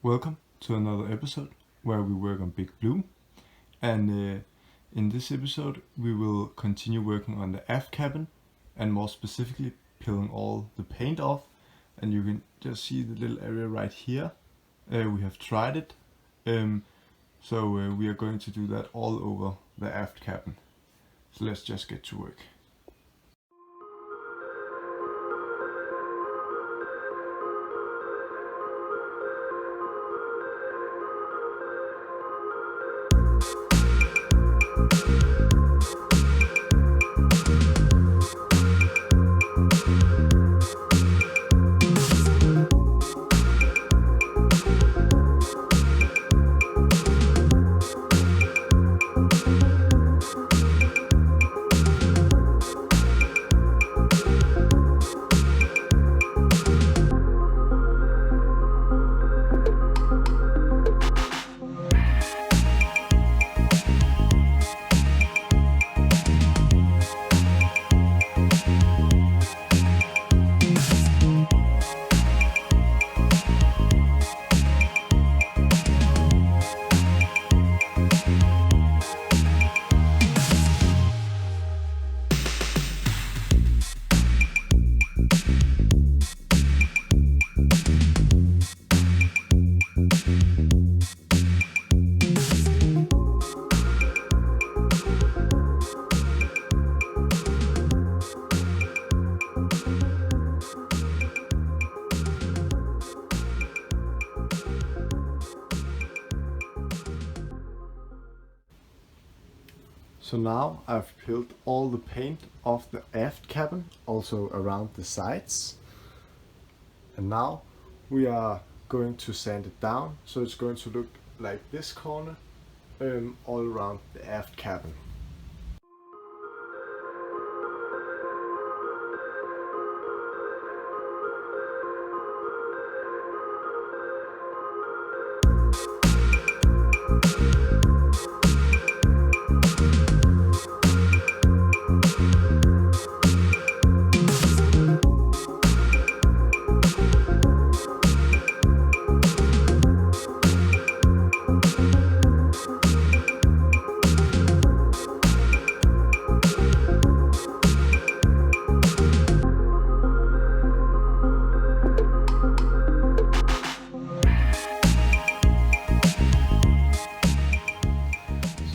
Welcome to another episode where we work on Big Blue, and in this episode we will continue working on the aft cabin and more specifically peeling all the paint off. And you can just see the little area right here. We have tried it, so we are going to do that all over the aft cabin. So let's just get to work. So now I've peeled all the paint off the aft cabin, also around the sides. And now we are going to sand it down, so it's going to look like this corner all around the aft cabin.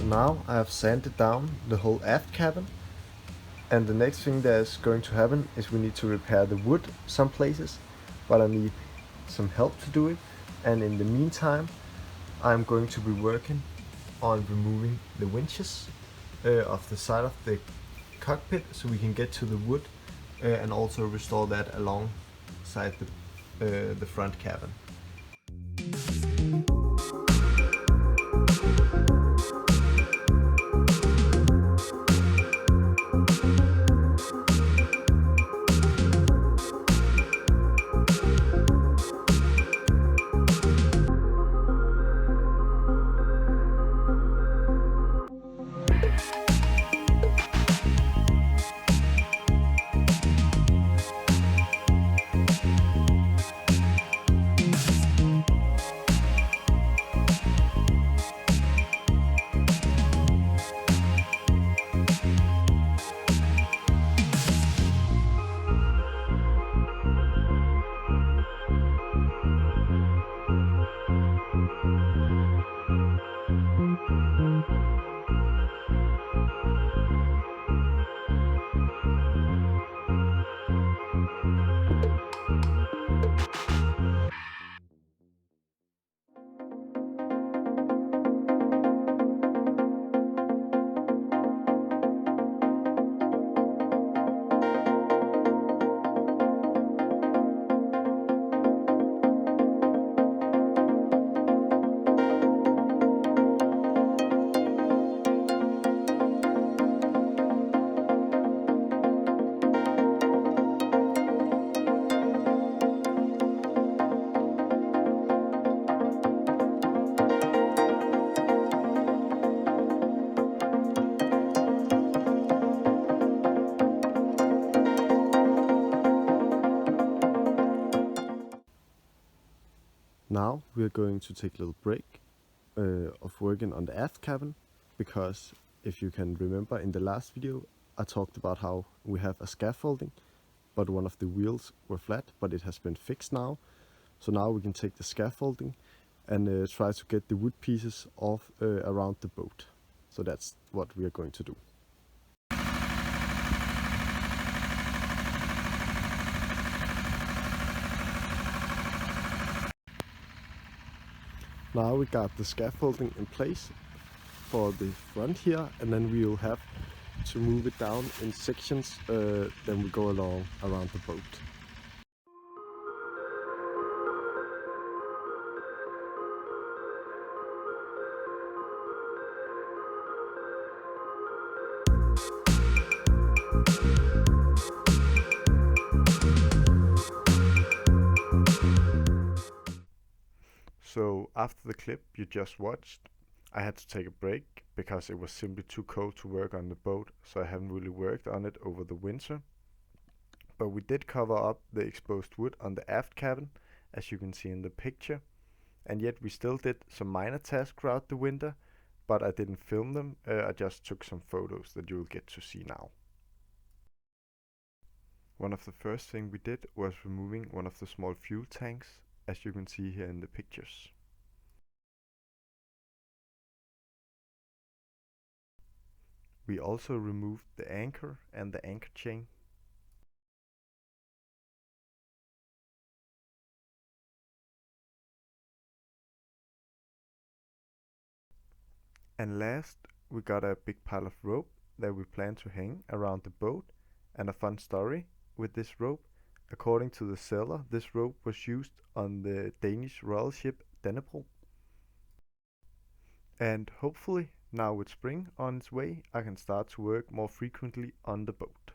Now I have sanded down the whole aft cabin, and the next thing that is going to happen is we need to repair the wood some places, but I need some help to do it. And in the meantime I'm going to be working on removing the winches off the side of the cockpit so we can get to the wood and also restore that alongside the front cabin. Now we are going to take a little break of working on the aft cabin, because if you can remember in the last video I talked about how we have a scaffolding but one of the wheels were flat, but it has been fixed now. So now we can take the scaffolding and try to get the wood pieces off around the boat. So that's what we are going to do. Now we got the scaffolding in place for the front here, and then we will have to move it down in sections then we go along around the boat. So after the clip you just watched, I had to take a break because it was simply too cold to work on the boat, so I haven't really worked on it over the winter. But we did cover up the exposed wood on the aft cabin, as you can see in the picture, and yet we still did some minor tasks throughout the winter, but I didn't film them, I just took some photos that you will get to see now. One of the first things we did was removing one of the small fuel tanks, as you can see here in the pictures. We also removed the anchor and the anchor chain. And last, we got a big pile of rope that we plan to hang around the boat. And a fun story with this rope: according to the seller, this rope was used on the Danish royal ship Dannebrog. And hopefully, now with spring on its way, I can start to work more frequently on the boat.